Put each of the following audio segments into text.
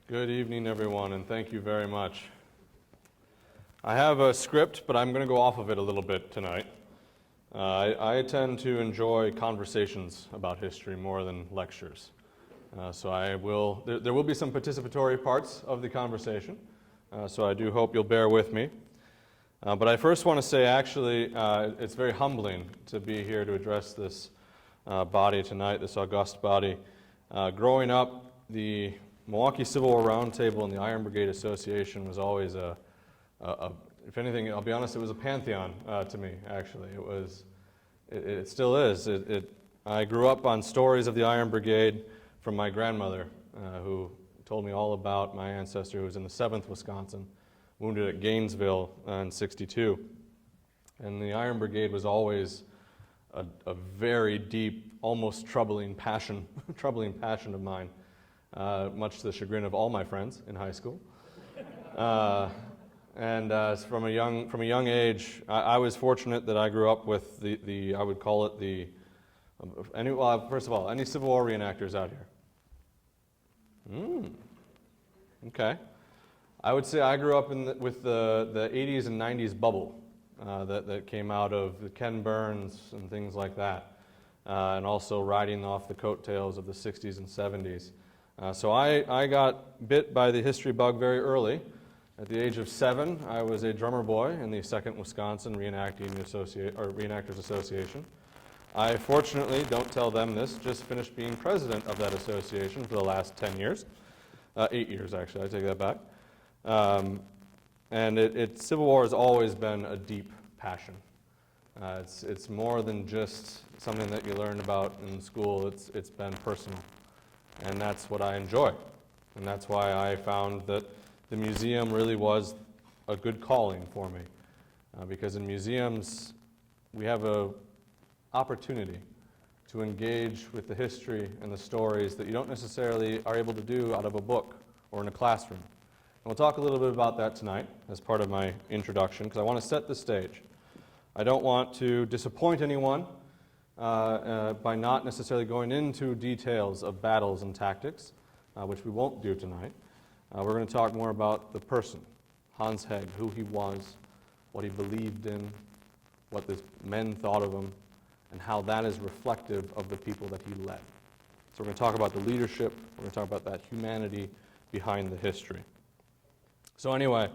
Good evening, everyone, and thank you very much. I have a script, but I'm going to go off of it a little bit tonight. I tend to enjoy conversations about history more than lectures. So there will be some participatory parts of the conversation, so I do hope you'll bear with me. But I first want to say, actually, it's very humbling to be here to address this body tonight, this august body. Growing up, the Milwaukee Civil War Roundtable and the Iron Brigade Association was always if anything, I'll be honest, it was a pantheon to me, actually. It still is. I grew up on stories of the Iron Brigade from my grandmother, who told me all about my ancestor who was in the 7th Wisconsin, wounded at Gainesville in '62. And the Iron Brigade was always a very deep, almost troubling passion of mine, much to the chagrin of all my friends in high school. From a young age, I was fortunate that I grew up with I would call it first of all, any Civil War reenactors out here? Okay. I would say I grew up with the 80s and 90s bubble that came out of the Ken Burns and things like that, and also riding off the coattails of the 60s and 70s. So I got bit by the history bug very early. At the age of 7, I was a drummer boy in the 2nd Wisconsin Reenactors Association. I fortunately, don't tell them this, just finished being president of that association for the last 10 years. 8 years, actually, I take that back. Civil War has always been a deep passion. It's more than just something that you learned about in school. It's been personal, and that's what I enjoy. And that's why I found that the museum really was a good calling for me, because in museums we have an opportunity to engage with the history and the stories that you don't necessarily are able to do out of a book or in a classroom. And we'll talk a little bit about that tonight as part of my introduction, because I want to set the stage. I don't want to disappoint anyone by not necessarily going into details of battles and tactics, which we won't do tonight. We're going to talk more about the person, Hans Hegg, who he was, what he believed in, what the men thought of him, and how that is reflective of the people that he led. So we're going to talk about the leadership, we're going to talk about that humanity behind the history. So anyway,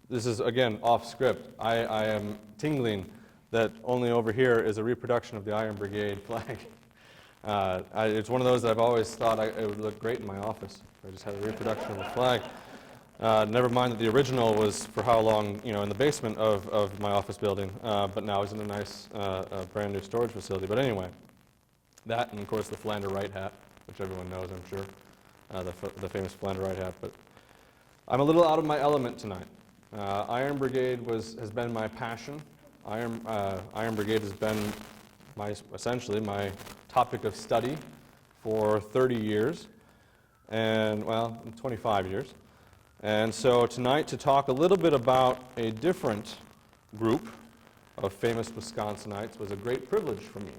this is, again, off script. I am tingling that only over here is a reproduction of the Iron Brigade flag. It's one of those that I've always thought it would look great in my office. I just had a reproduction of the flag. Never mind that the original was for how long, in the basement of my office building, but now it's in a nice brand new storage facility. But anyway, that and of course the Philander Wright hat, which everyone knows, I'm sure, the famous Philander Wright hat. But I'm a little out of my element tonight. Iron Brigade has been my passion. Iron Brigade has been essentially my topic of study for 30 years. 25 years. And so tonight, to talk a little bit about a different group of famous Wisconsinites was a great privilege for me,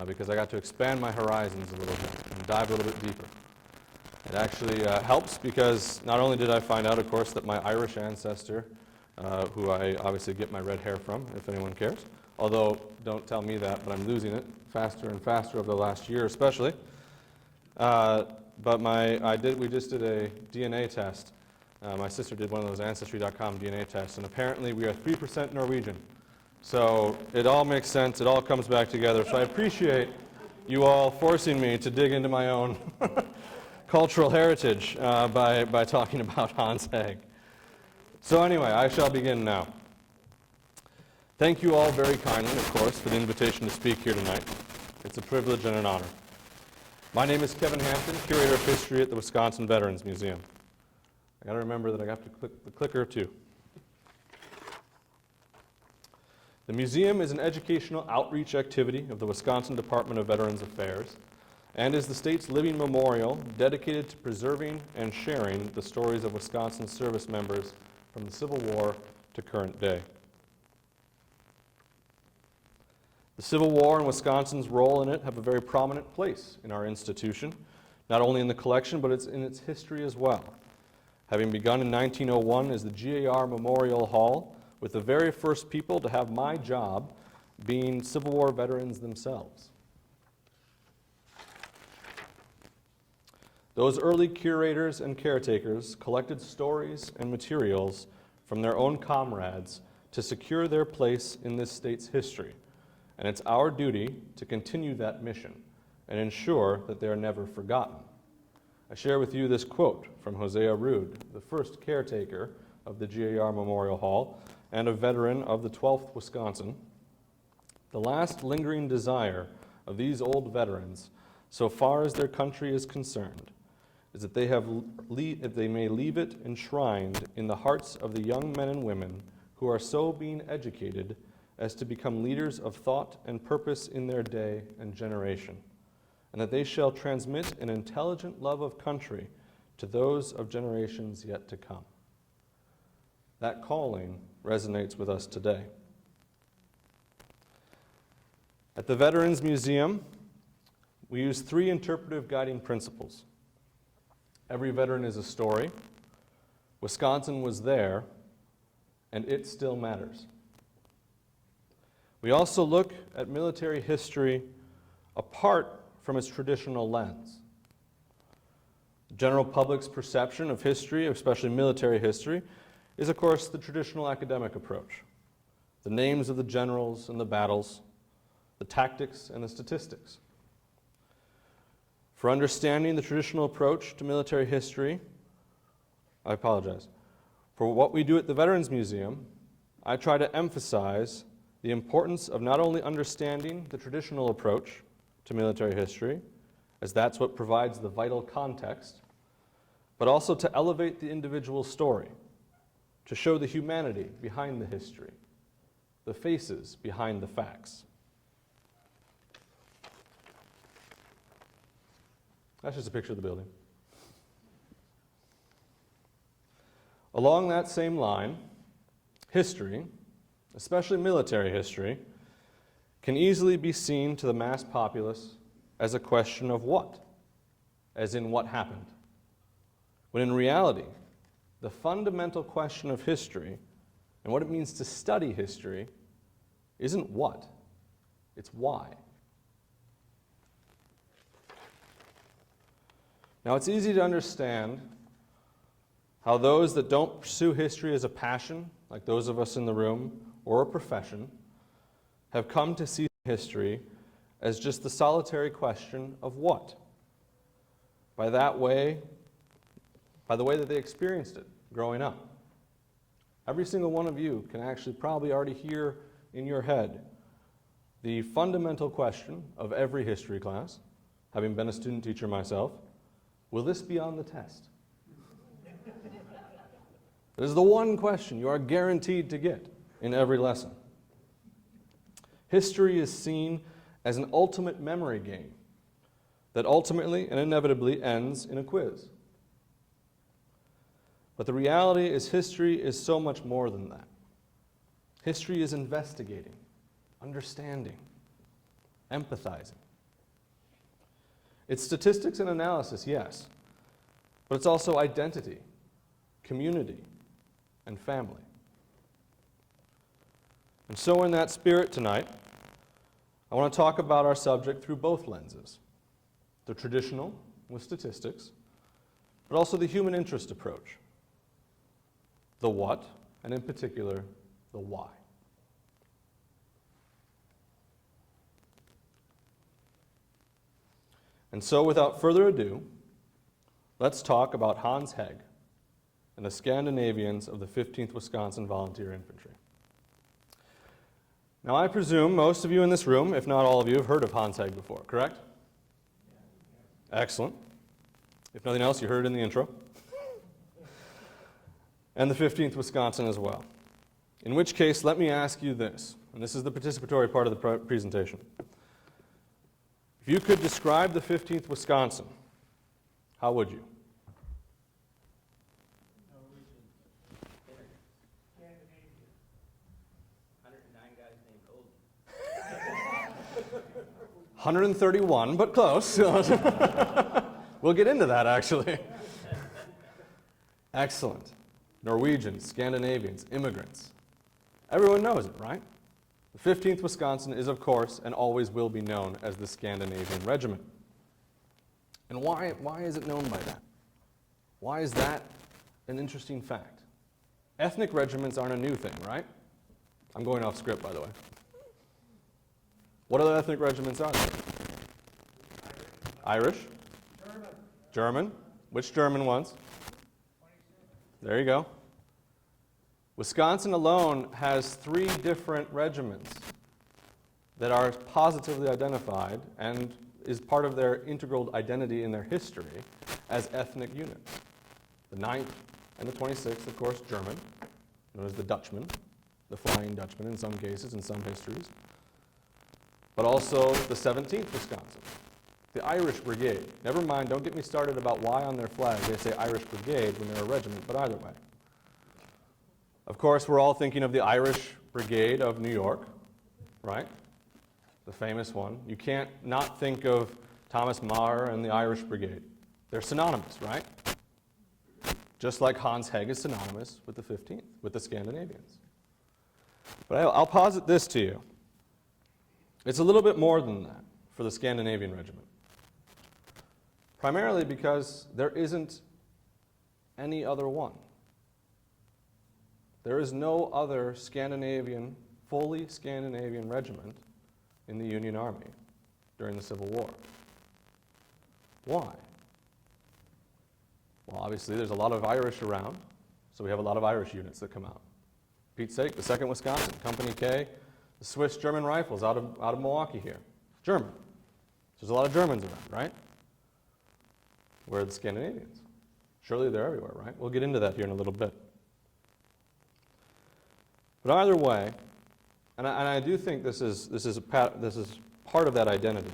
because I got to expand my horizons a little bit and dive a little bit deeper. It actually helps because not only did I find out, of course, that my Irish ancestor, who I obviously get my red hair from, if anyone cares, although don't tell me that, but I'm losing it faster and faster over the last year especially. But we just did a DNA test. My sister did one of those Ancestry.com DNA tests, and apparently we are 3% Norwegian. So it all makes sense, it all comes back together. So I appreciate you all forcing me to dig into my own cultural heritage by talking about Hans Hegg. So anyway, I shall begin now. Thank you all very kindly, of course, for the invitation to speak here tonight. It's a privilege and an honor. My name is Kevin Hampton, Curator of History at the Wisconsin Veterans Museum. I got to remember that I have to click the clicker too. The museum is an educational outreach activity of the Wisconsin Department of Veterans Affairs and is the state's living memorial dedicated to preserving and sharing the stories of Wisconsin service members from the Civil War to current day. The Civil War and Wisconsin's role in it have a very prominent place in our institution, not only in the collection, but it's in its history as well. having begun in 1901 as the GAR Memorial Hall, with the very first people to have my job being Civil War veterans themselves. Those early curators and caretakers collected stories and materials from their own comrades to secure their place in this state's history, and it's our duty to continue that mission and ensure that they are never forgotten. I share with you this quote from Hosea Rude, the first caretaker of the GAR Memorial Hall and a veteran of the 12th Wisconsin. The last lingering desire of these old veterans, so far as their country is concerned, is that they may leave it enshrined in the hearts of the young men and women who are so being educated as to become leaders of thought and purpose in their day and generation, and that they shall transmit an intelligent love of country to those of generations yet to come. That calling resonates with us today. At the Veterans Museum, we use 3 interpretive guiding principles. Every veteran is a story. Wisconsin was there, and it still matters. We also look at military history apart from its traditional lens. The general public's perception of history, especially military history, is of course the traditional academic approach. The names of the generals and the battles, the tactics and the statistics. For understanding the traditional approach to military history, For what we do at the Veterans Museum, I try to emphasize the importance of not only understanding the traditional approach to military history, as that's what provides the vital context, but also to elevate the individual story, to show the humanity behind the history, the faces behind the facts. That's just a picture of the building. Along that same line, history, especially military history, can easily be seen to the mass populace as a question of what, as in what happened. When in reality, the fundamental question of history and what it means to study history isn't what, it's why. Now, it's easy to understand how those that don't pursue history as a passion, like those of us in the room, or a profession, have come to see history as just the solitary question of what? By the way that they experienced it growing up. Every single one of you can actually probably already hear in your head the fundamental question of every history class, having been a student teacher myself: will this be on the test? This is the one question you are guaranteed to get in every lesson. History is seen as an ultimate memory game that ultimately and inevitably ends in a quiz. But the reality is history is so much more than that. History is investigating, understanding, empathizing. It's statistics and analysis, yes, but it's also identity, community, and family. And so in that spirit tonight, I want to talk about our subject through both lenses: the traditional, with statistics, but also the human interest approach, the what, and in particular, the why. And so without further ado, let's talk about Hans Hegg and the Scandinavians of the 15th Wisconsin Volunteer Infantry. Now, I presume most of you in this room, if not all of you, have heard of Hans Hegg before, correct? Excellent. If nothing else, you heard it in the intro. And the 15th Wisconsin as well. In which case, let me ask you this, and this is the participatory part of the presentation. If you could describe the 15th Wisconsin, how would you? Scandinavian. 109 guys named Gold. 131, but close. We'll get into that, actually. Excellent. Norwegians, Scandinavians, immigrants. Everyone knows it, right? The 15th Wisconsin is, of course, and always will be known as the Scandinavian Regiment. And why is it known by that? Why is that an interesting fact? Ethnic regiments aren't a new thing, right? I'm going off script, by the way. What other ethnic regiments are there? Irish? German? Which German ones? There you go. Wisconsin alone has 3 different regiments that are positively identified and is part of their integral identity in their history as ethnic units. The 9th and the 26th, of course, German, known as the Dutchman, the Flying Dutchman in some cases, in some histories. But also the 17th Wisconsin, the Irish Brigade. Never mind, don't get me started about why on their flag they say Irish Brigade when they're a regiment, but either way. Of course, we're all thinking of the Irish Brigade of New York, right? The famous one. You can't not think of Thomas Maher and the Irish Brigade. They're synonymous, right? Just like Hans Hegg is synonymous with the 15th, with the Scandinavians. But I'll posit this to you. It's a little bit more than that for the Scandinavian Regiment. Primarily because there isn't any other one. There is no other Scandinavian, fully Scandinavian regiment in the Union Army during the Civil War. Why? Well, obviously there's a lot of Irish around, so we have a lot of Irish units that come out. For Pete's sake, the 2nd Wisconsin, Company K, the Swiss German Rifles out of Milwaukee here. German. There's a lot of Germans around, right? Where are the Scandinavians? Surely they're everywhere, right? We'll get into that here in a little bit. But either way, and I do think this is part of that identity,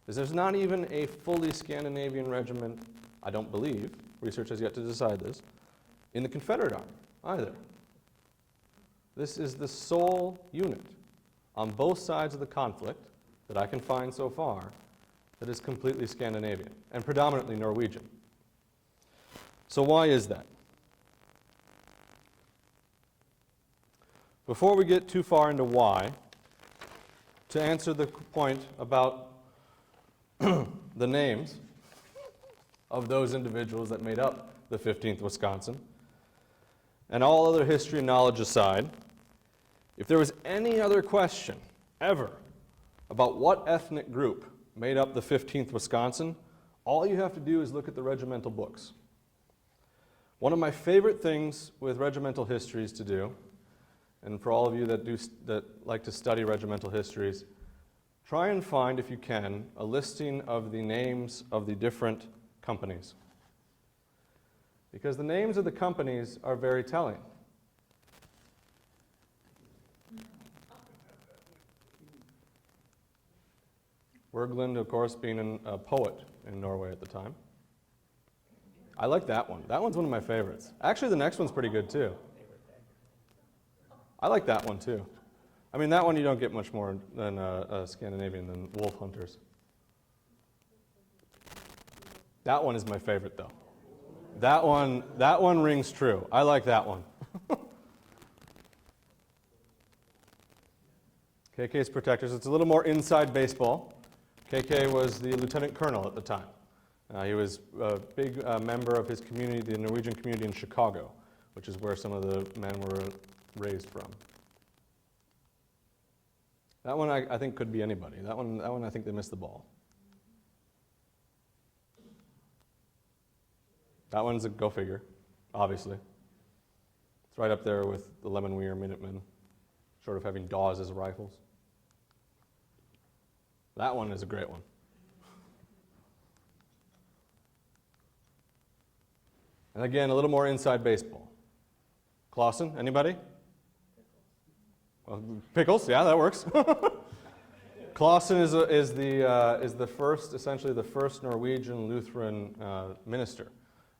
is there's not even a fully Scandinavian regiment, I don't believe, research has yet to decide this, in the Confederate Army either. This is the sole unit on both sides of the conflict that I can find so far that is completely Scandinavian and predominantly Norwegian. So why is that? Before we get too far into why, to answer the point about the names of those individuals that made up the 15th Wisconsin, and all other history and knowledge aside, if there was any other question ever about what ethnic group made up the 15th Wisconsin, all you have to do is look at the regimental books. One of my favorite things with regimental histories to do, and for all of you that like to study regimental histories, try and find, if you can, a listing of the names of the different companies. Because the names of the companies are very telling. Wergeland, of course, being a poet in Norway at the time. I like that one. That one's one of my favorites. Actually, the next one's pretty good, too. I like that one, too. I mean, that one you don't get much more than Scandinavian than wolf hunters. That one is my favorite, though. That one rings true. I like that one. KK's protectors. It's a little more inside baseball. KK was the lieutenant colonel at the time. He was a big member of his community, the Norwegian community in Chicago, which is where some of the men were raised from. That one I think could be anybody. That one I think they missed the ball. That one's a go figure, obviously. It's right up there with the Lemon-Weir Minutemen, short of having Dawes as rifles. That one is a great one. And again, a little more inside baseball. Clausen, anybody? Well, Pickles, yeah, that works. Clausen is the first, essentially the first Norwegian Lutheran minister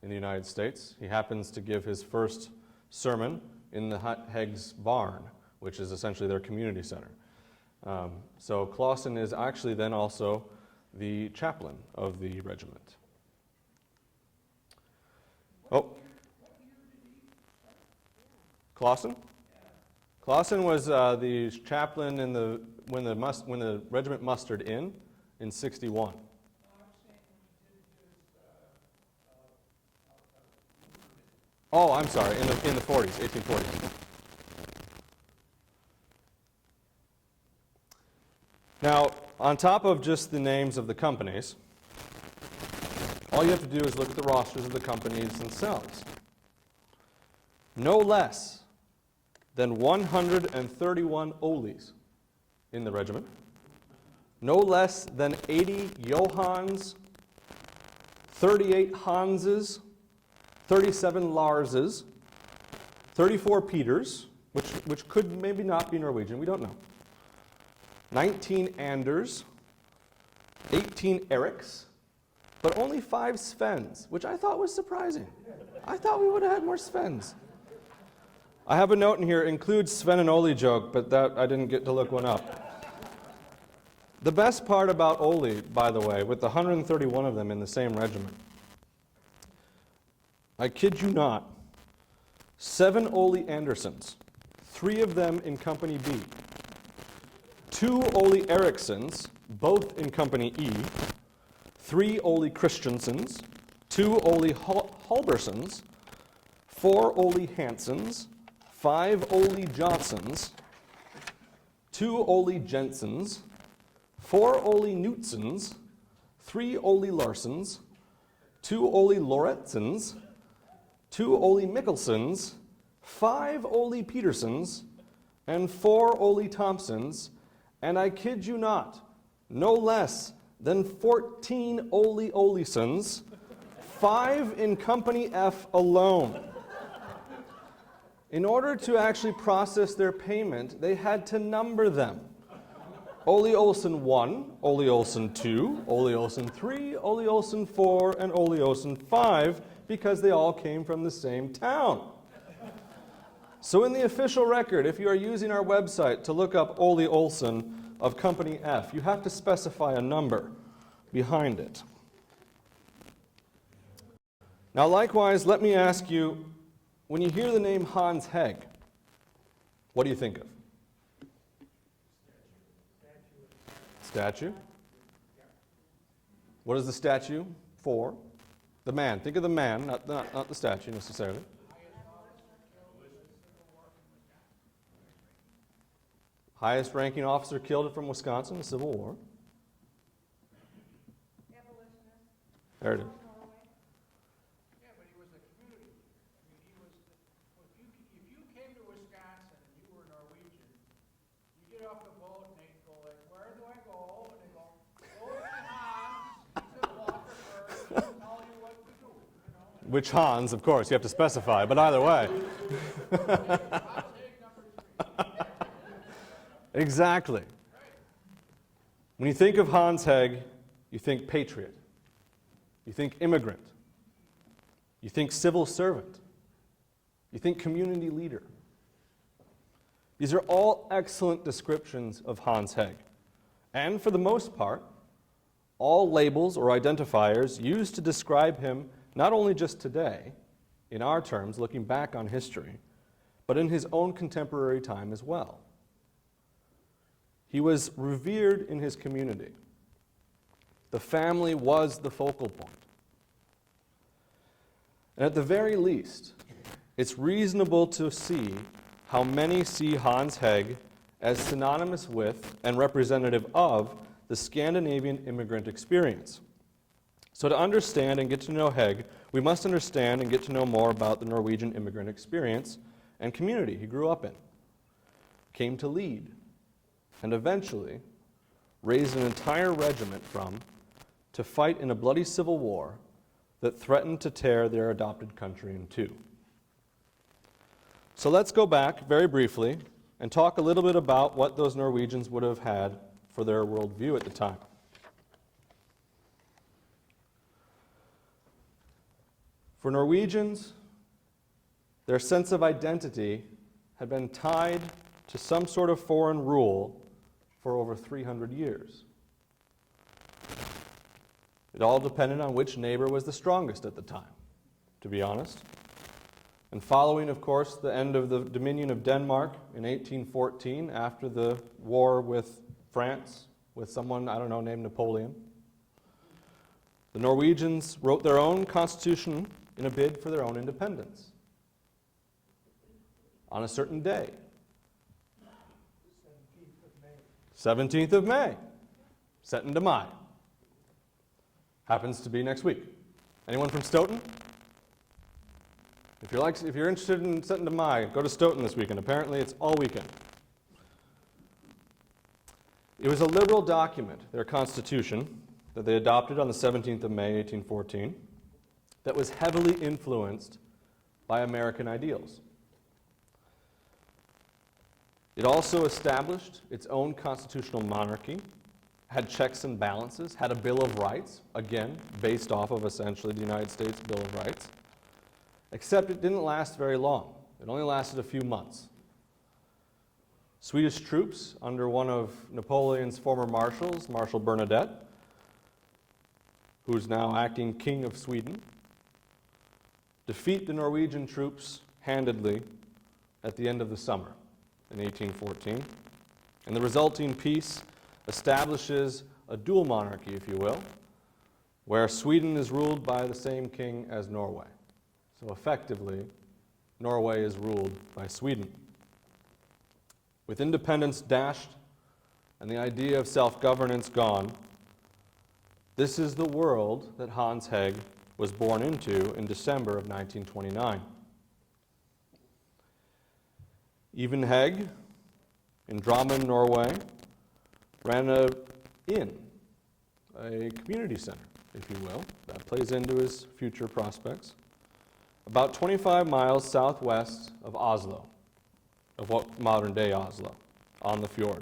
in the United States. He happens to give his first sermon in the Hegg's barn, which is essentially their community center. So Clausen is actually then also the chaplain of the regiment. Oh. Clausen? Clausen was the chaplain when the regiment mustered in 61. Oh, I'm sorry, in the 40s, 1840s. Now, on top of just the names of the companies, all you have to do is look at the rosters of the companies themselves. No less than 131 Olis in the regiment. No less than 80 Johanns, 38 Hanses, 37 Larses, 34 Peters, which could maybe not be Norwegian, we don't know. 19 Anders, 18 Eriks, but only 5 Svens, which I thought was surprising. I thought we would have had more Svens. I have a note in here, includes Sven and Oli joke, but that I didn't get to look one up. The best part about Oli, by the way, with the 131 of them in the same regiment, I kid you not, 7 Oli Andersons, 3 of them in Company B, 2 Oli Eriksons, both in Company E, 3 Oli Christiansens, 2 Oli Halbersons, 4 Oli Hansens, 5 Oli Johnsons, 2 Oli Jensens, 4 Oli Knutsens, 3 Oli Larsens, 2 Oli Loretsens, 2 Oli Mikkelsens, 5 Oli Petersons, and 4 Oli Thompsons, and I kid you not, no less than 14 Oli Olisons, 5 in Company F alone. In order to actually process their payment, they had to number them. Ole Olsen 1, Ole Olsen 2, Ole Olsen 3, Ole Olsen 4, and Ole Olsen 5, because they all came from the same town. So in the official record, if you are using our website to look up Ole Olsen of Company F, you have to specify a number behind it. Now likewise, let me ask you, when you hear the name Hans Hegg, what do you think of? Statue. What is the statue for? The man. Think of the man, not the statue necessarily. Highest ranking officer killed from Wisconsin in the Civil War. There it is. Yeah, but he was a community. I mean, he was, if you came to Wisconsin and you were Norwegian, you get off the boat and they go like, where do I go? And they go to Hans, he's a Walkerburg, he'll tell you what to do, you know. Which Hans, of course, you have to specify, but either way. Exactly. When you think of Hans Hegg, you think patriot. You think immigrant. You think civil servant. You think community leader. These are all excellent descriptions of Hans Hegg. And for the most part, all labels or identifiers used to describe him not only just today, in our terms, looking back on history, but in his own contemporary time as well. He was revered in his community. The family was the focal point. And at the very least, it's reasonable to see how many see Hans Hegg as synonymous with and representative of the Scandinavian immigrant experience. So to understand and get to know Hegg, we must understand and get to know more about the Norwegian immigrant experience and community he grew up in, came to lead, and eventually raised an entire regiment from to fight in a bloody civil war that threatened to tear their adopted country in two. So let's go back very briefly and talk a little bit about what those Norwegians would have had for their worldview at the time. For Norwegians, their sense of identity had been tied to some sort of foreign rule for over 300 years. It all depended on which neighbor was the strongest at the time, to be honest. And following, of course, the end of the Dominion of Denmark in 1814, after the war with France, with someone, I don't know, named Napoleon, the Norwegians wrote their own constitution in a bid for their own independence on a certain day. 17th of May, set into May. Happens to be next week. Anyone from Stoughton? If you're interested in setting to May, go to Stoughton this weekend. Apparently it's all weekend. It was a liberal document, their constitution, that they adopted on the 17th of May, 1814, that was heavily influenced by American ideals. It also established its own constitutional monarchy, had checks and balances, had a Bill of Rights, again, based off of essentially the United States Bill of Rights, except it didn't last very long. It only lasted a few months. Swedish troops, under one of Napoleon's former marshals, Marshal Bernadette, who's now acting King of Sweden, defeat the Norwegian troops handedly at the end of the summer in 1814. And the resulting peace establishes a dual monarchy, if you will, where Sweden is ruled by the same king as Norway. So effectively, Norway is ruled by Sweden. With independence dashed and the idea of self-governance gone, this is the world that Hans Hegg was born into in December of 1929. Even Hegg, in Drammen, Norway, ran a community center, if you will, that plays into his future prospects, about 25 miles southwest of Oslo, of what modern-day Oslo, on the fjord.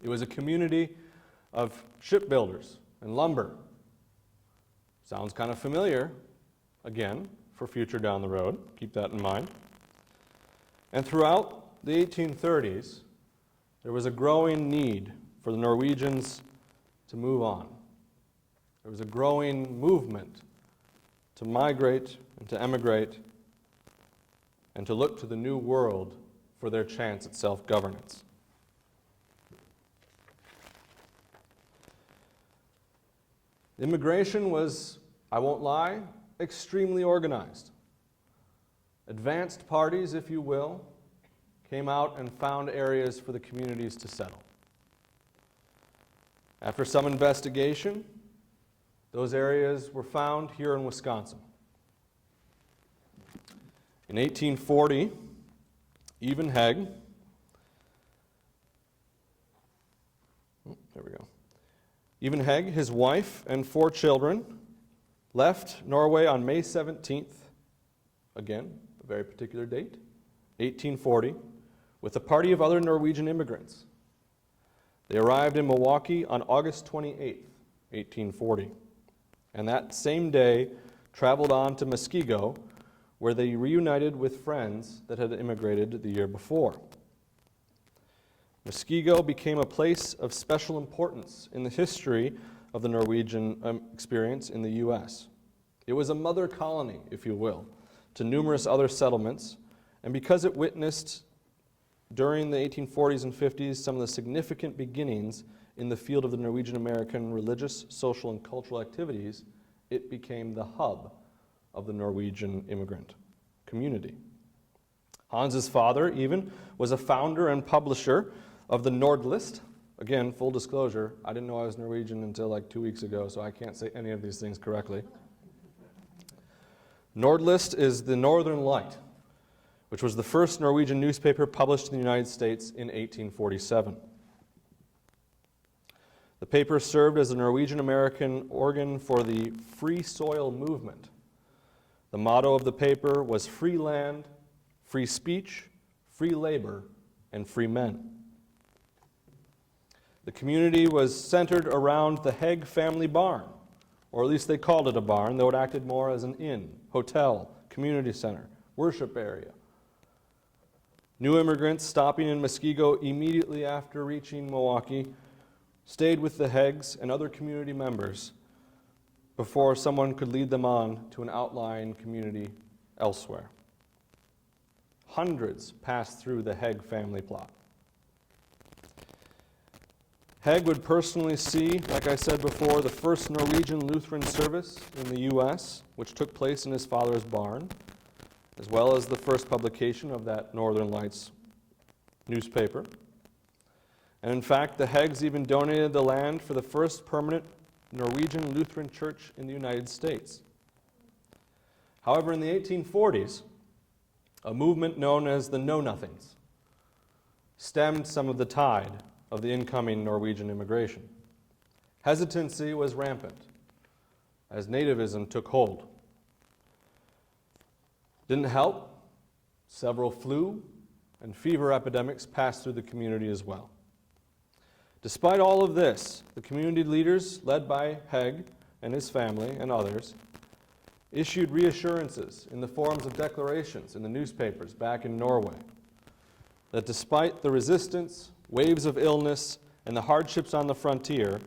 It was a community of shipbuilders and lumber. Sounds kind of familiar, again, for future down the road. Keep that in mind. And throughout the 1830s, there was a growing need for the Norwegians to move on. There was a growing movement to migrate and to emigrate and to look to the new world for their chance at self-governance. Immigration was, I won't lie, extremely organized. Advanced parties, if you will, came out and found areas for the communities to settle. After some investigation, those areas were found here in Wisconsin. In 1840, even Hegg, Even Hegg, his wife, and 4 children left Norway on May 17th, again, a very particular date, 1840, with a party of other Norwegian immigrants. They arrived in Milwaukee on August 28th, 1840, and that same day traveled on to Muskego, where they reunited with friends that had immigrated the year before. Muskego became a place of special importance in the history of the Norwegian experience in the U.S. It was a mother colony, if you will, to numerous other settlements, and because it witnessed during the 1840s and 50s some of the significant beginnings in the field of the Norwegian American religious, social, and cultural activities, it became the hub of the Norwegian immigrant community. Hans's father, even, was a founder and publisher of the Nordlist. Again, full disclosure, I didn't know I was Norwegian until like 2 weeks ago, so I can't say any of these things correctly. Nordlist is the Northern Light, which was the first Norwegian newspaper published in the United States in 1847. The paper served as the Norwegian-American organ for the Free Soil movement. The motto of the paper was free land, free speech, free labor, and free men. The community was centered around the Hegg family barn, or at least they called it a barn, though it acted more as an inn, hotel, community center, worship area. New immigrants stopping in Muskego immediately after reaching Milwaukee stayed with the Heggs and other community members before someone could lead them on to an outlying community elsewhere. hundreds passed through the Hegg family plot. Hegg would personally see, like I said before, the first Norwegian Lutheran service in the U.S., which took place in his father's barn, as well as the first publication of that Northern Lights newspaper. And in fact, the Heggs even donated the land for the first permanent Norwegian Lutheran church in the United States. However, in the 1840s, a movement known as the Know-Nothings stemmed some of the tide of the incoming Norwegian immigration. Hesitancy was rampant as nativism took hold. Didn't help, several flu and fever epidemics passed through the community as well. Despite all of this, the community leaders, led by Hegg and his family and others, issued reassurances in the forms of declarations in the newspapers back in Norway that despite the resistance, waves of illness, and the hardships on the frontier,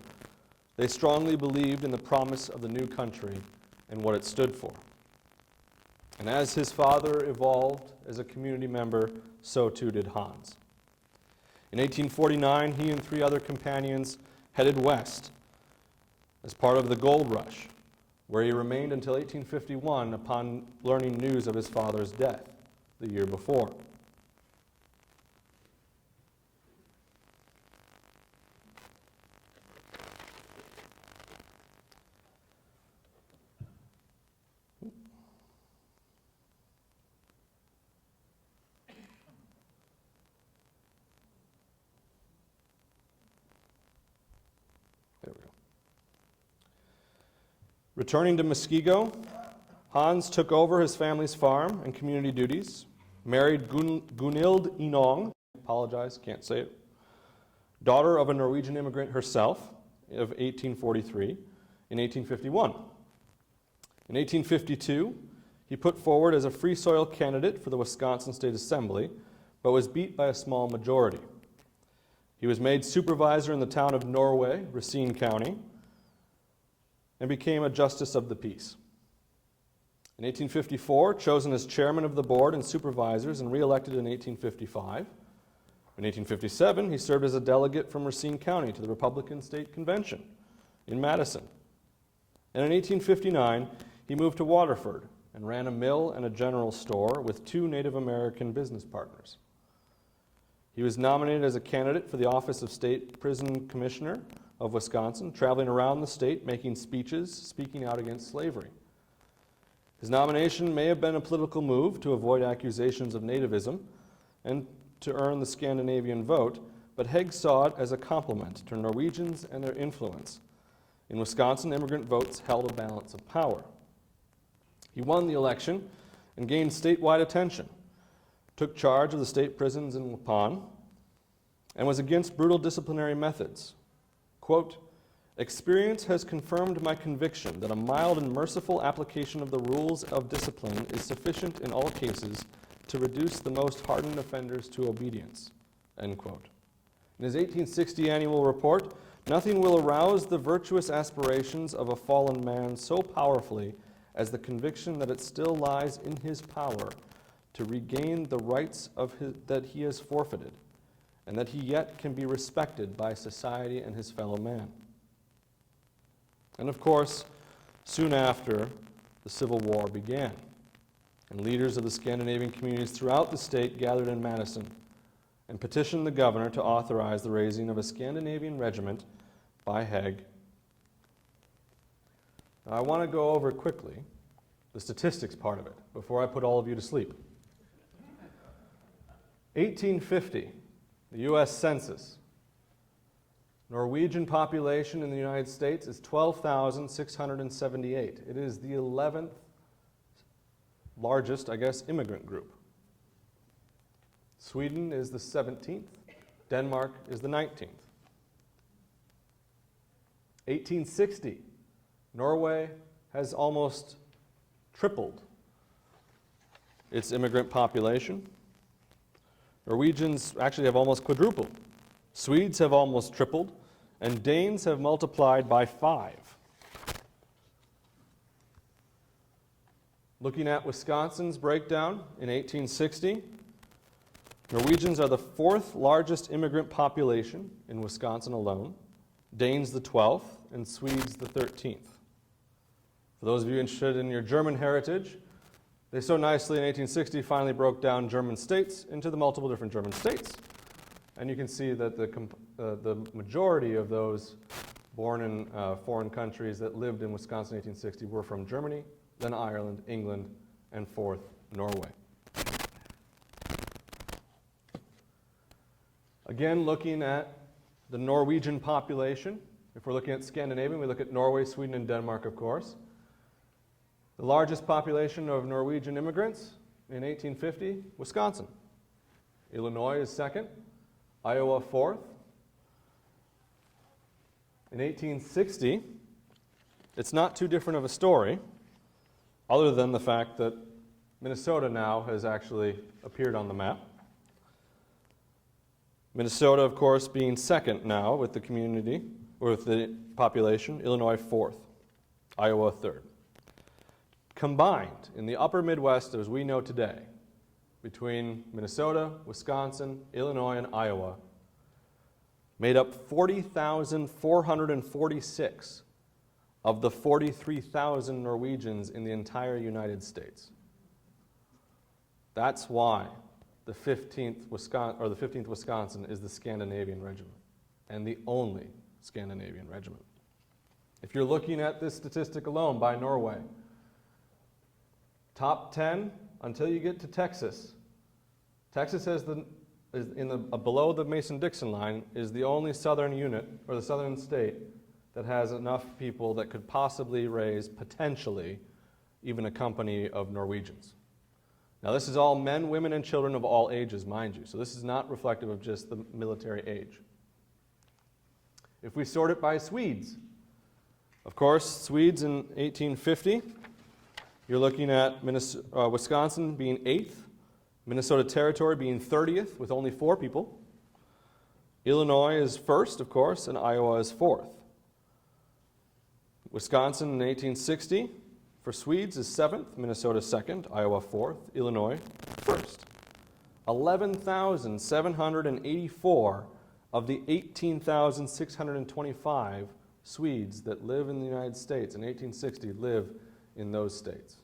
they strongly believed in the promise of the new country and what it stood for. And as his father evolved as a community member, so too did Hans. In 1849, he and 3 other companions headed west as part of the gold rush, where he remained until 1851 upon learning news of his father's death the year before. There we go. Returning to Muskego, Hans took over his family's farm and community duties, married Gunhild Enong, apologize, can't say it, daughter of a Norwegian immigrant herself of 1843, in 1851. In 1852, he put forward as a Free Soil candidate for the Wisconsin State Assembly, but was beat by a small majority. He was made supervisor in the town of Norway, Racine County, and became a justice of the peace. In 1854, chosen as chairman of the board and supervisors and re-elected in 1855. In 1857, he served as a delegate from Racine County to the Republican State Convention in Madison. And in 1859, he moved to Waterford and ran a mill and a general store with 2 Native American business partners. He was nominated as a candidate for the office of State Prison Commissioner of Wisconsin, traveling around the state, making speeches, speaking out against slavery. His nomination may have been a political move to avoid accusations of nativism and to earn the Scandinavian vote, but Hegg saw it as a compliment to Norwegians and their influence. In Wisconsin, immigrant votes held a balance of power. He won the election and gained statewide attention, took charge of the state prisons in Waupun, and was against brutal disciplinary methods. Quote, "Experience has confirmed my conviction that a mild and merciful application of the rules of discipline is sufficient in all cases to reduce the most hardened offenders to obedience." End quote. In his 1860 annual report, nothing will arouse the virtuous aspirations of a fallen man so powerfully as the conviction that it still lies in his power to regain the rights that he has forfeited, and that he yet can be respected by society and his fellow man. And of course, soon after, the Civil War began, and leaders of the Scandinavian communities throughout the state gathered in Madison and petitioned the governor to authorize the raising of a Scandinavian regiment by Hegg. Now, I want to go over quickly the statistics part of it before I put all of you to sleep. 1850, the U.S. Census. Norwegian population in the United States is 12,678. It is the 11th largest, immigrant group. Sweden is the 17th. Denmark is the 19th. 1860, Norway has almost tripled its immigrant population. Norwegians actually have almost quadrupled. Swedes have almost tripled, and Danes have multiplied by 5. Looking at Wisconsin's breakdown in 1860, Norwegians are the 4th largest immigrant population in Wisconsin alone, Danes the 12th, and Swedes the 13th. For those of you interested in your German heritage, they so nicely in 1860 finally broke down German states into the multiple different German states. And you can see that the majority of those born in foreign countries that lived in Wisconsin in 1860 were from Germany, then Ireland, England, and 4th, Norway. Again, looking at the Norwegian population, if we're looking at Scandinavian, we look at Norway, Sweden, and Denmark, of course. The largest population of Norwegian immigrants in 1850, Wisconsin. Illinois is 2nd, Iowa 4th. In 1860, it's not too different of a story, other than the fact that Minnesota now has actually appeared on the map. Minnesota, of course, being 2nd now with the community, or with the population, Illinois 4th, Iowa 3rd. Combined in the upper Midwest, as we know today, between Minnesota, Wisconsin, Illinois, and Iowa, made up 40,446 of the 43,000 Norwegians in the entire United States. That's why the 15th Wisconsin is the Scandinavian Regiment, and the only Scandinavian Regiment. If you're looking at this statistic alone by Norway, top 10 until you get to Texas. Texas is below the Mason-Dixon line is the only southern unit, or the southern state, that has enough people that could possibly raise, potentially, even a company of Norwegians. Now this is all men, women, and children of all ages, mind you, so this is not reflective of just the military age. If we sort it by Swedes, of course, Swedes in 1850, you're looking at Wisconsin being 8th, Minnesota Territory being 30th with only 4 people. Illinois is 1st, of course, and Iowa is 4th. Wisconsin in 1860 for Swedes is 7th, Minnesota 2nd, Iowa 4th, Illinois 1st. 11,784 of the 18,625 Swedes that live in the United States in 1860 live in those states.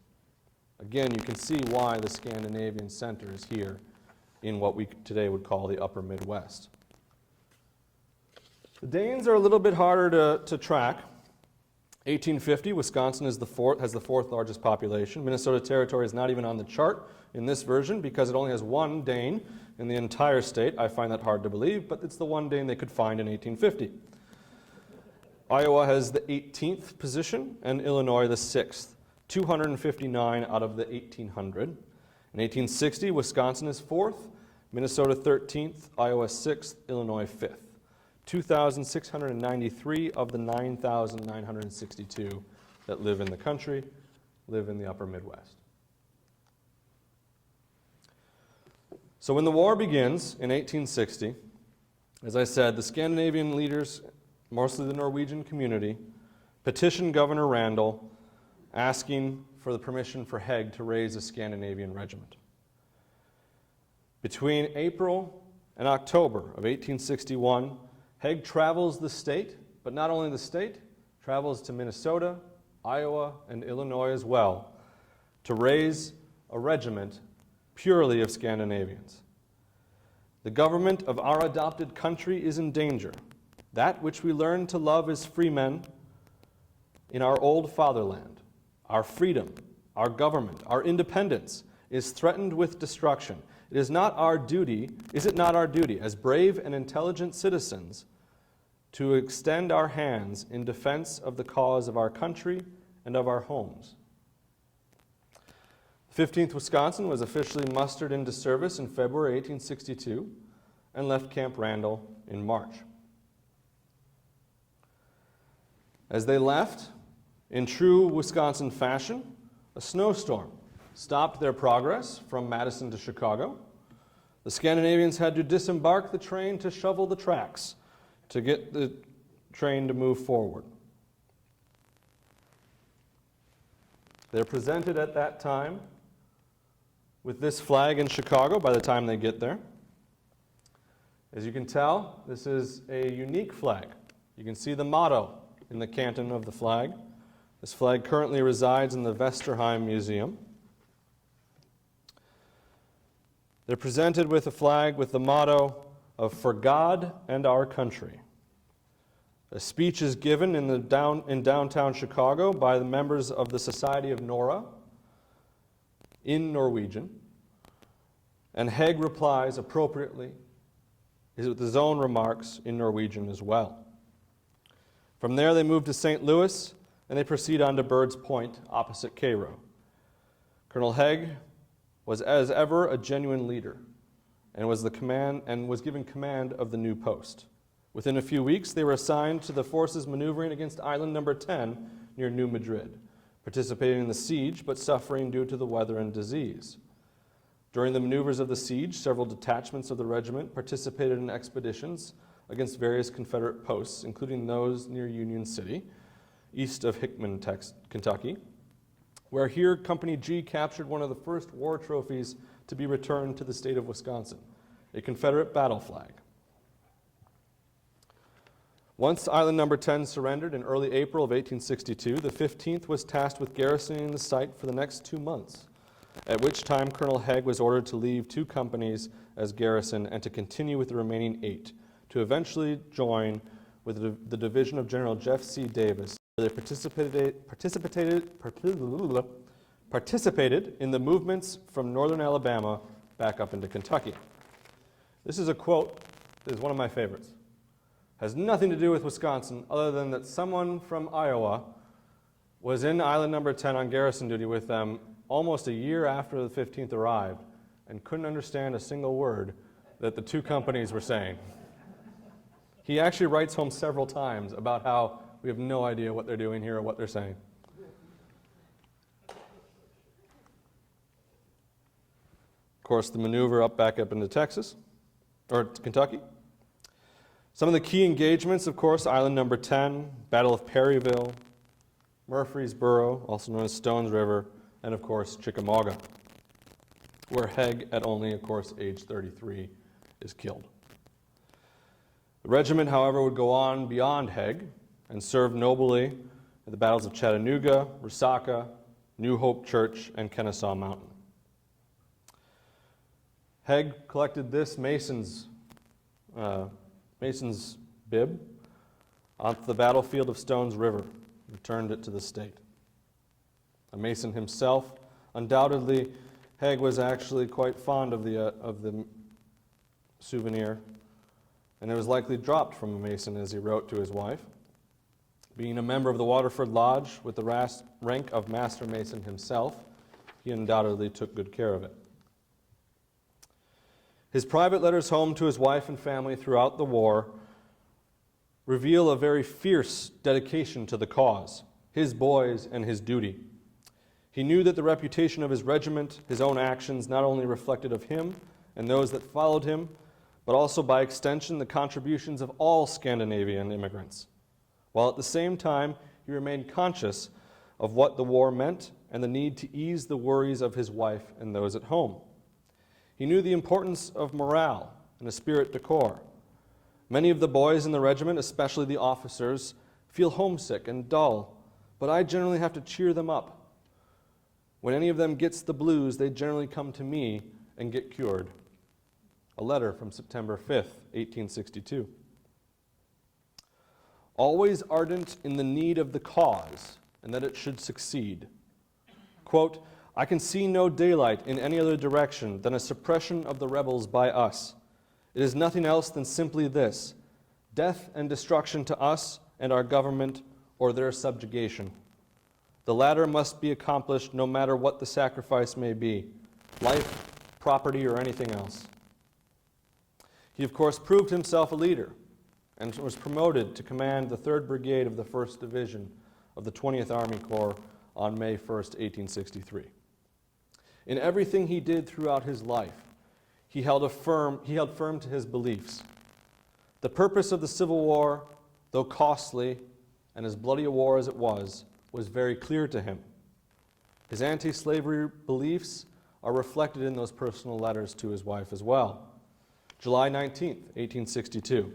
Again, you can see why the Scandinavian center is here in what we today would call the upper Midwest. The Danes are a little bit harder to track. 1850, Wisconsin has the 4th largest population. Minnesota Territory is not even on the chart in this version because it only has 1 Dane in the entire state. I find that hard to believe, but it's the 1 Dane they could find in 1850. Iowa has the 18th position and Illinois the 6th. 259 out of the 1,800. In 1860, Wisconsin is 4th, Minnesota 13th, Iowa 6th, Illinois 5th. 2,693 of the 9,962 that live in the country live in the upper Midwest. So when the war begins in 1860, as I said, the Scandinavian leaders, mostly the Norwegian community, petitioned Governor Randall asking for the permission for Hegg to raise a Scandinavian regiment. Between April and October of 1861, Hegg travels the state, but not only the state, travels to Minnesota, Iowa, and Illinois as well, to raise a regiment purely of Scandinavians. The government of our adopted country is in danger. That which we learned to love as free men in our old fatherland. Our freedom, our government, our independence is threatened with destruction. Is it not our duty, as brave and intelligent citizens, to extend our hands in defense of the cause of our country and of our homes? The 15th Wisconsin was officially mustered into service in February 1862 and left Camp Randall in March. As they left, in true Wisconsin fashion, a snowstorm stopped their progress from Madison to Chicago. The Scandinavians had to disembark the train to shovel the tracks to get the train to move forward. They're presented at that time with this flag in Chicago by the time they get there. As you can tell, this is a unique flag. You can see the motto in the canton of the flag. This flag currently resides in the Vesterheim Museum. They're presented with a flag with the motto of "For God and Our Country." A speech is given in downtown Chicago by the members of the Society of Norra in Norwegian, and Hegg replies appropriately with his own remarks in Norwegian as well. From there, they move to St. Louis, and they proceed on to Bird's Point, opposite Cairo. Colonel Hegg was, as ever, a genuine leader, and was given command of the new post. Within a few weeks, they were assigned to the forces maneuvering against Island Number 10 near New Madrid, participating in the siege, but suffering due to the weather and disease. During the maneuvers of the siege, several detachments of the regiment participated in expeditions against various Confederate posts, including those near Union City, east of Hickman, Kentucky, where here Company G captured one of the first war trophies to be returned to the state of Wisconsin, a Confederate battle flag. Once Island Number 10 surrendered in early April of 1862, the 15th was tasked with garrisoning the site for the next 2 months, at which time Colonel Hegg was ordered to leave 2 companies as garrison and to continue with the remaining 8, to eventually join with the division of General Jeff C. Davis. They participated in the movements from northern Alabama back up into Kentucky. This is a quote that is one of my favorites. Has nothing to do with Wisconsin other than that someone from Iowa was in Island Number 10 on garrison duty with them almost a year after the 15th arrived and couldn't understand a single word that the 2 companies were saying. He actually writes home several times about how we have no idea what they're doing here or what they're saying. Of course, the maneuver back up into Texas, or Kentucky. Some of the key engagements, of course, Island Number 10, Battle of Perryville, Murfreesboro, also known as Stones River, and of course, Chickamauga, where Hegg, at only, of course, age 33, is killed. The regiment, however, would go on beyond Hegg and serve nobly at the battles of Chattanooga, Resaca, New Hope Church, and Kennesaw Mountain. Hegg collected this Mason's bib onto the battlefield of Stones River, returned it to the state. A Mason himself, undoubtedly, Hegg was actually quite fond of the souvenir, and it was likely dropped from a Mason as he wrote to his wife. Being a member of the Waterford Lodge with the rank of Master Mason himself, he undoubtedly took good care of it. His private letters home to his wife and family throughout the war reveal a very fierce dedication to the cause, his boys, and his duty. He knew that the reputation of his regiment, his own actions, not only reflected of him and those that followed him, but also by extension the contributions of all Scandinavian immigrants, while at the same time he remained conscious of what the war meant and the need to ease the worries of his wife and those at home. He knew the importance of morale and esprit de corps. Many of the boys in the regiment, especially the officers, feel homesick and dull, but I generally have to cheer them up. When any of them gets the blues, they generally come to me and get cured. A letter from September 5th, 1862. Always ardent in the need of the cause and that it should succeed. Quote, I can see no daylight in any other direction than a suppression of the rebels by us. It is nothing else than simply this: death and destruction to us and our government, or their subjugation. The latter must be accomplished no matter what the sacrifice may be, life, property, or anything else. He, of course, proved himself a leader and was promoted to command the 3rd Brigade of the 1st Division of the 20th Army Corps on May 1st, 1863. In everything he did throughout his life, he held firm to his beliefs. The purpose of the Civil War, though costly and as bloody a war as it was very clear to him. His anti-slavery beliefs are reflected in those personal letters to his wife as well. July 19th, 1862.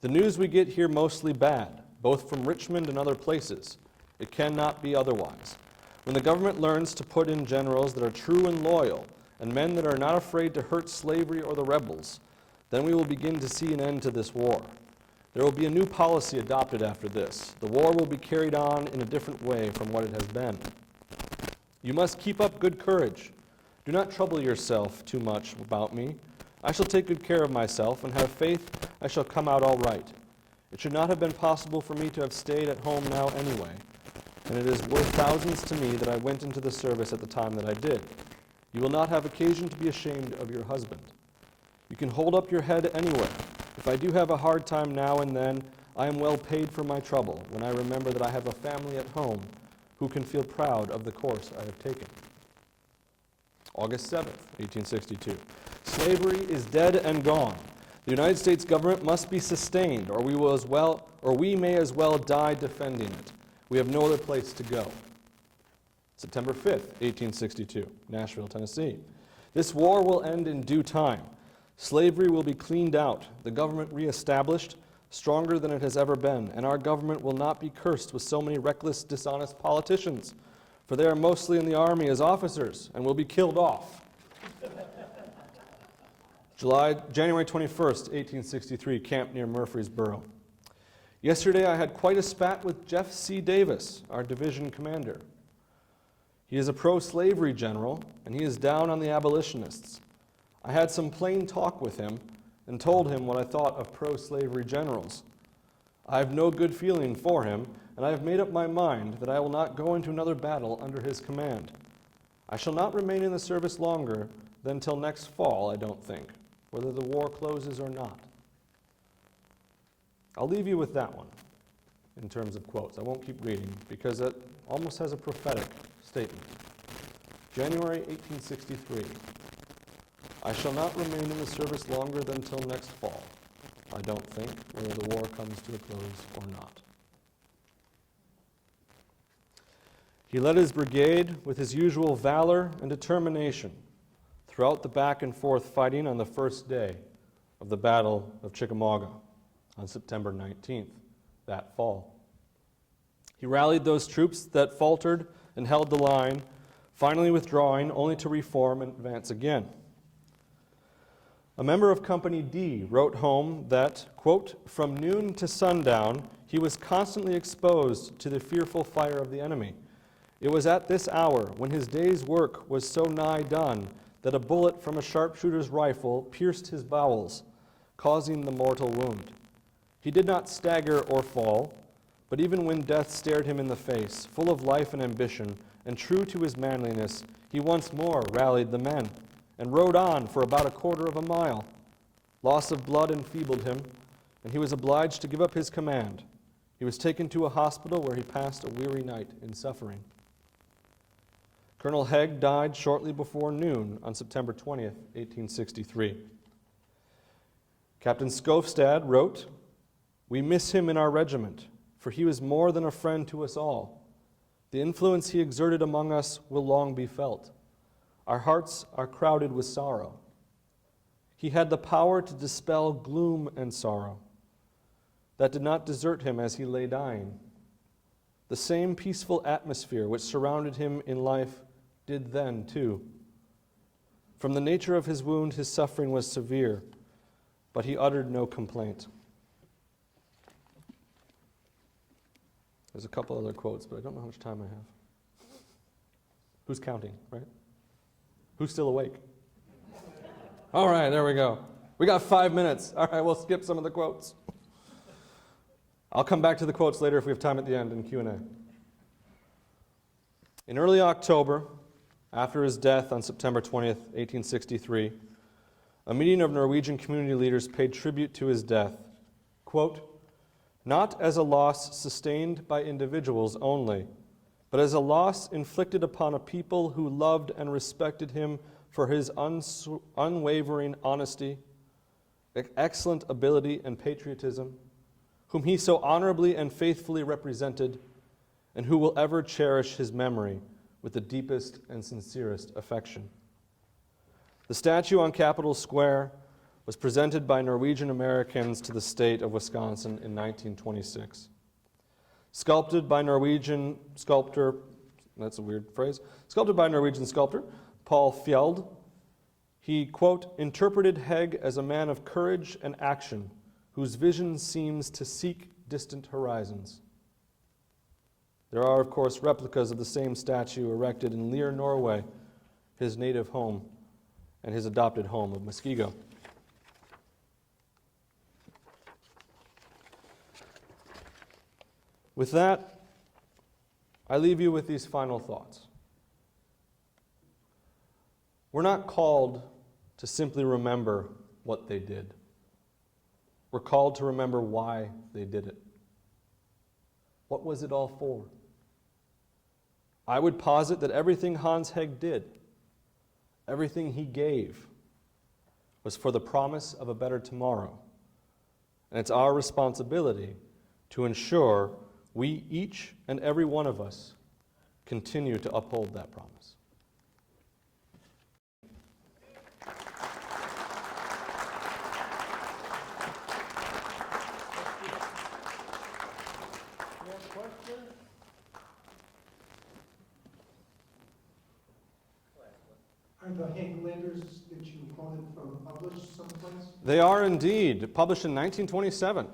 The news we get here mostly bad, both from Richmond and other places. It cannot be otherwise. When the government learns to put in generals that are true and loyal, and men that are not afraid to hurt slavery or the rebels, then we will begin to see an end to this war. There will be a new policy adopted after this. The war will be carried on in a different way from what it has been. You must keep up good courage. Do not trouble yourself too much about me. I shall take good care of myself, and have faith I shall come out all right. It should not have been possible for me to have stayed at home now anyway, and it is worth thousands to me that I went into the service at the time that I did. You will not have occasion to be ashamed of your husband. You can hold up your head anyway. If I do have a hard time now and then, I am well paid for my trouble when I remember that I have a family at home who can feel proud of the course I have taken. August 7th, 1862. Slavery is dead and gone. The United States government must be sustained, or we may as well die defending it. We have no other place to go. September 5th, 1862, Nashville, Tennessee. This war will end in due time. Slavery will be cleaned out, the government reestablished, stronger than it has ever been, and our government will not be cursed with so many reckless, dishonest politicians, for they are mostly in the army as officers and will be killed off. January 21st, 1863, camp near Murfreesboro. Yesterday I had quite a spat with Jeff C. Davis, our division commander. He is a pro-slavery general, and he is down on the abolitionists. I had some plain talk with him and told him what I thought of pro-slavery generals. I have no good feeling for him, and I have made up my mind that I will not go into another battle under his command. I shall not remain in the service longer than till next fall, I don't think, whether the war closes or not. I'll leave you with that one in terms of quotes. I won't keep reading because it almost has a prophetic statement. January 1863. I shall not remain in the service longer than till next fall, I don't think, whether the war comes to a close or not. He led his brigade with his usual valor and determination throughout the back and forth fighting on the first day of the Battle of Chickamauga on September 19th, that fall. He rallied those troops that faltered and held the line, finally withdrawing only to reform and advance again. A member of Company D wrote home that, quote, from noon to sundown, he was constantly exposed to the fearful fire of the enemy. It was at this hour, when his day's work was so nigh done, that a bullet from a sharpshooter's rifle pierced his bowels, causing the mortal wound. He did not stagger or fall, but even when death stared him in the face, full of life and ambition, and true to his manliness, he once more rallied the men, and rode on for about a quarter of a mile. Loss of blood enfeebled him, and he was obliged to give up his command. He was taken to a hospital where he passed a weary night in suffering. Colonel Hegg died shortly before noon on September 20th, 1863. Captain Skofstad wrote, we miss him in our regiment, for he was more than a friend to us all. The influence he exerted among us will long be felt. Our hearts are crowded with sorrow. He had the power to dispel gloom and sorrow. That did not desert him as he lay dying. The same peaceful atmosphere which surrounded him in life did then too. From the nature of his wound, his suffering was severe, but he uttered no complaint. There's a couple other quotes, but I don't know how much time I have. Who's counting, right? Who's still awake? All right, there we go. We got 5 minutes. All right, we'll skip some of the quotes. I'll come back to the quotes later if we have time at the end in Q&A. In early October, after his death on September 20th, 1863, a meeting of Norwegian community leaders paid tribute to his death, quote, not as a loss sustained by individuals only, but as a loss inflicted upon a people who loved and respected him for his unwavering honesty, excellent ability and patriotism, whom he so honorably and faithfully represented, and who will ever cherish his memory with the deepest and sincerest affection. The statue on Capitol Square, was presented by Norwegian Americans to the state of Wisconsin in 1926. Sculpted by Norwegian sculptor, that's a weird phrase, sculpted by Norwegian sculptor Paul Fjeld, he, quote, interpreted Hegg as a man of courage and action, whose vision seems to seek distant horizons. There are, of course, replicas of the same statue erected in Lear, Norway, his native home and his adopted home of Muskego. With that, I leave you with these final thoughts. We're not called to simply remember what they did. We're called to remember why they did it. What was it all for? I would posit that everything Hans Hegg did, everything he gave, was for the promise of a better tomorrow. And it's our responsibility to ensure we, each and every one of us, continue to uphold that promise. You have a question? Are the Hegg letters that you quoted from published someplace? They are indeed, published in 1927.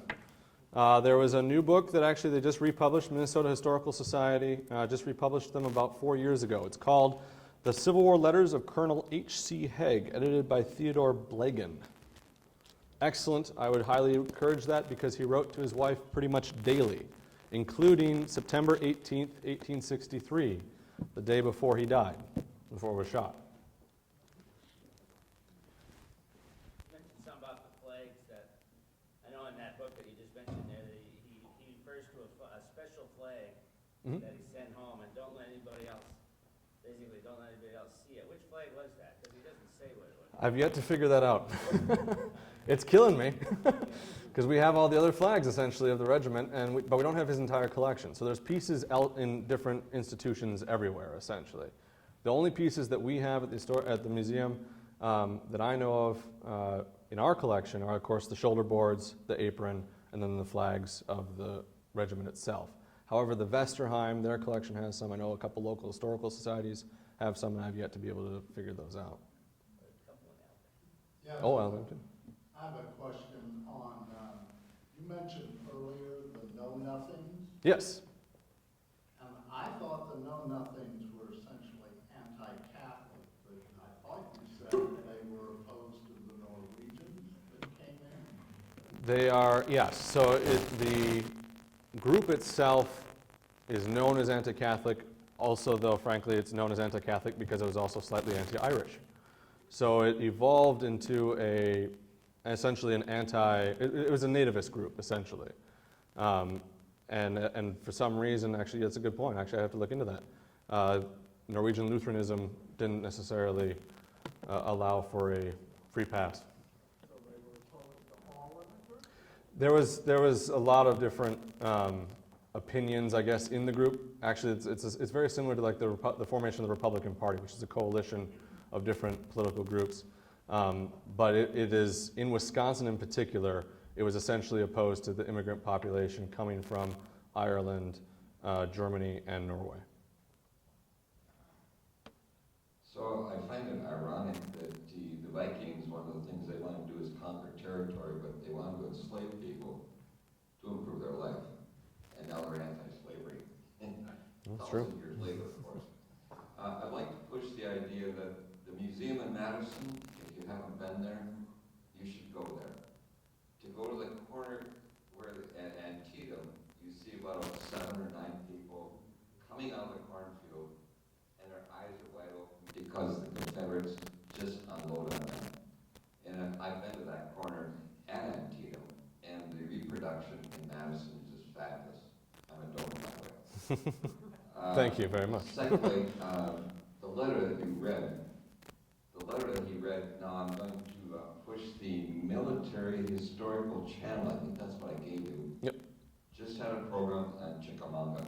There was a new book that actually they just republished, Minnesota Historical Society just republished them about 4 years ago. It's called The Civil War Letters of Colonel H.C. Hegg, edited by Theodore Blagan. Excellent. I would highly encourage that because he wrote to his wife pretty much daily, including September 18th, 1863, the day before he died, before he was shot. You mentioned something about the flags that, I know in that book that you just mentioned there, that he refers to a special flag that he sent home, and don't let anybody else, basically don't let anybody else see it. Which flag was that? Because he doesn't say what it was. I've yet to figure that out. It's killing me because we have all the other flags essentially of the regiment, but we don't have his entire collection. So there's pieces out in different institutions everywhere essentially. The only pieces that we have at the museum that I know of in our collection are, of course, the shoulder boards, the apron, and then the flags of the regiment itself. However, the Vesterheim, their collection has some. I know a couple local historical societies have some, and I've yet to be able to figure those out. Yeah, Oh, Alvington. I have a question on, you mentioned earlier the know-nothings, Yes. and I thought the know-nothings were essentially anti-Catholic, but I thought you said they were opposed to the Norwegians that came in. They are, yes. So the group itself is known as anti-Catholic. Also, though, frankly, it's known as anti-Catholic because it was also slightly anti-Irish. So it evolved into essentially an it was a nativist group, essentially. And for some reason, actually, that's a good point. Actually, I have to look into that. Norwegian Lutheranism didn't necessarily allow for a free pass. So they were opposed to all immigrants? There was a lot of different opinions, I guess, in the group. Actually, it's very similar to like the formation of the Republican Party, which is a coalition of different political groups. But it is, in Wisconsin in particular, it was essentially opposed to the immigrant population coming from Ireland, Germany, and Norway. So I find it ironic that the Vikings, one of the things they wanted to do is conquer territory, but they wanted to enslave people to improve their life. And now they're anti-slavery. That's true. 1,000 years later, of course. I'd like to push the idea that the museum in Madison, if you haven't been there, you should go there. To go to the corner where at Antietam, you see about 7 or 9 people coming out of the cornfield, and their eyes are wide open because the Confederates just unload on them. And I've been to that corner at Antietam, and the reproduction in Madison is just fabulous. I'm a donor, by the way. Thank you very much. Secondly, the letter that you read, now I'm going to push the military historical channel. I think that's what I gave you. Yep. Just had a program on Chickamauga,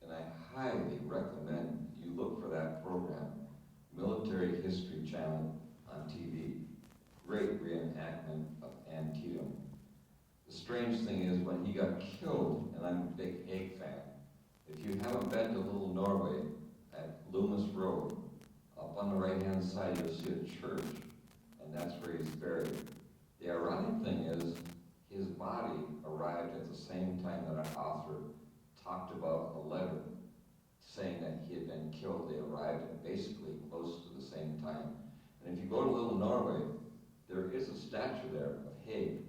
and I highly recommend you look for that program, Military History Channel on TV. Great reenactment encampment of Antietam. The strange thing is when he got killed, and I'm a big Hegg fan, if you haven't been to Little Norway at Loomis Road, up on the right-hand side you'll see a church, and that's where he's buried. The ironic thing is, his body arrived at the same time that our author talked about a letter saying that he had been killed. They arrived at basically close to the same time. And if you go to Little Norway, there is a statue there of Hegg.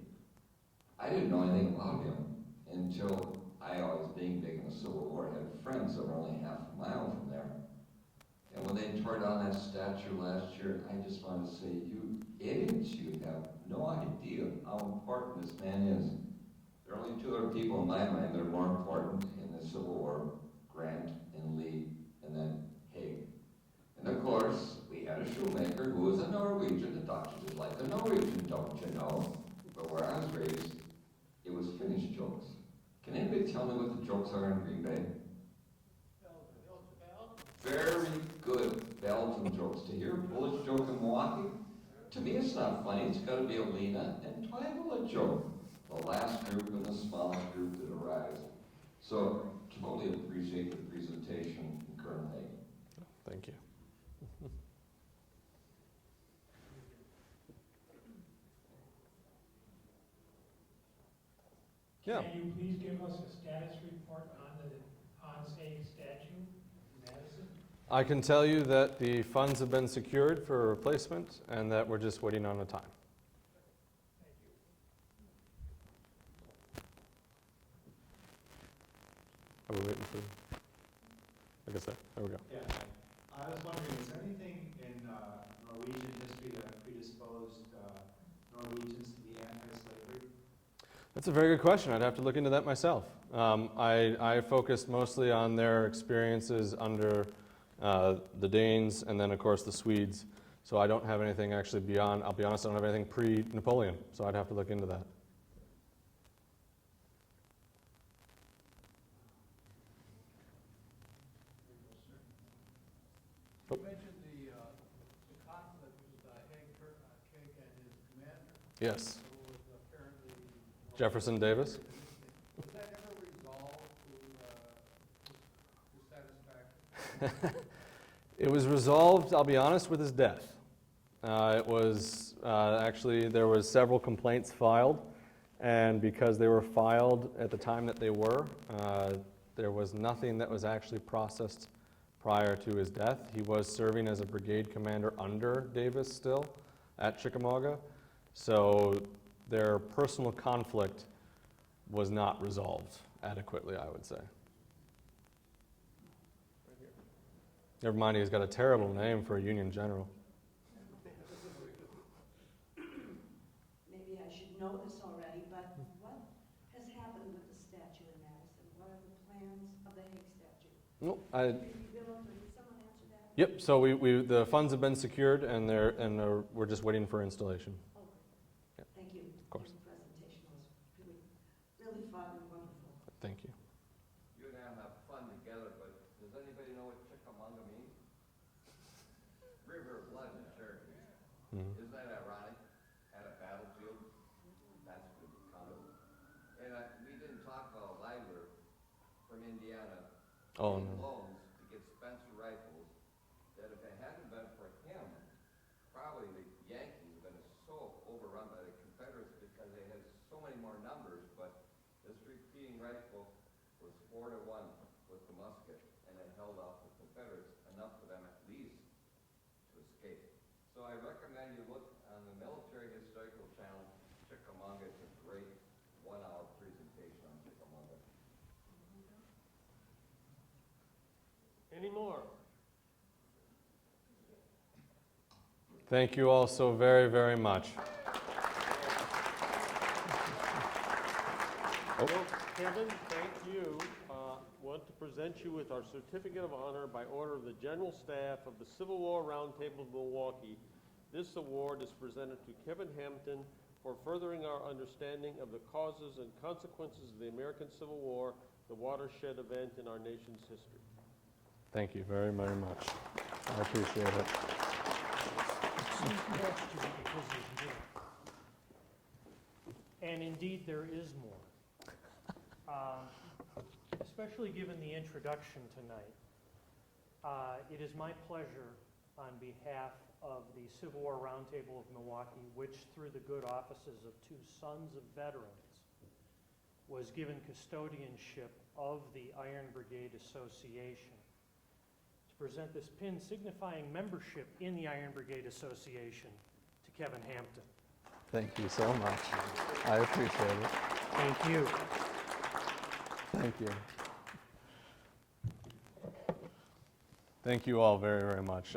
I didn't know anything about him until I always being big in the Civil War, had friends that were only half a mile from there. And when they tore down that statue last year, I just want to say, you idiots, you have no idea how important this man is. There are only two other people in my mind that are more important in the Civil War, Grant and Lee, and then Hegg. And of course, we had a shoemaker who was a Norwegian that talked just like a Norwegian, don't you know? But where I was raised, it was Finnish jokes. Can anybody tell me what the jokes are in Green Bay? Very good Belgian jokes. To hear a Polish joke in Milwaukee, to me it's not funny. It's got to be a Lena and Twyla joke. The last group and the smallest group that arrives. So, totally appreciate the presentation, Colonel Hegg. Thank you. Yeah. Can you please give us a status report on the Hans Hegg statue in Madison? I can tell you that the funds have been secured for a replacement and that we're just waiting on a time. Thank you. Are we waiting for, like I said, there we go. Yeah, I was wondering, is there anything in Norwegian history that predisposed Norwegians to be anti-slavery? That's a very good question. I'd have to look into that myself. I focused mostly on their experiences under the Danes and then, of course, the Swedes. So I don't have anything actually beyond, I'll be honest, I don't have anything pre-Napoleon. So I'd have to look into that. You mentioned the conflict with Hegg and his commander, Yes. who was apparently... Jefferson Davis? Was that ever resolved to satisfaction? It was resolved, I'll be honest, with his death. It was actually, there was several complaints filed, and because they were filed at the time that they were, there was nothing that was actually processed prior to his death. He was serving as a brigade commander under Davis still at Chickamauga, so their personal conflict was not resolved adequately, I would say. Never mind, he's got a terrible name for a Union general. Maybe I should know this already, but what has happened with the statue in Madison? What are the plans of the Hegg statue? Nope, Maybe Bill, or did someone answer that? Yep, so the funds have been secured and we're just waiting for installation. Oh, Yep. thank you. Of course. Your presentation was really fun and wonderful. Thank you. You and I have fun together, but does anybody know what Chickamauga means? River of blood and charity. Mhm. Isn't that ironic? At a battlefield, that's good condo. And we didn't talk about Leibler from Indiana Oh, getting no. loans to get Spencer rifles. That if it hadn't been for him, probably the Yankees would have been so overrun by the Confederates because they had so many more numbers. But this repeating rifle was 4-1 with the musket, and it held off the Confederates enough for them at least to escape. So I recommend you look on the Military Historical Channel, Chickamauga. It's a great 1-hour presentation on Chickamauga. Any more? Thank you all so very, very much. Well, Kevin, thank you. Want to present you with our Certificate of Honor by order of the General Staff of the Civil War Roundtable of Milwaukee. This award is presented to Kevin Hampton for furthering our understanding of the causes and consequences of the American Civil War, the watershed event in our nation's history. Thank you very, very much. I appreciate it. And indeed, there is more. Especially given the introduction tonight, it is my pleasure on behalf of the Civil War Roundtable of Milwaukee, which through the good offices of two sons of veterans was given custodianship of the Iron Brigade Association, to present this pin signifying membership in the Iron Brigade Association to Kevin Hampton. Thank you so much. I appreciate it. Thank you. Thank you. Thank you all very, very much.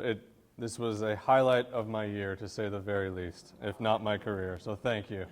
This was a highlight of my year, to say the very least, if not my career, so thank you.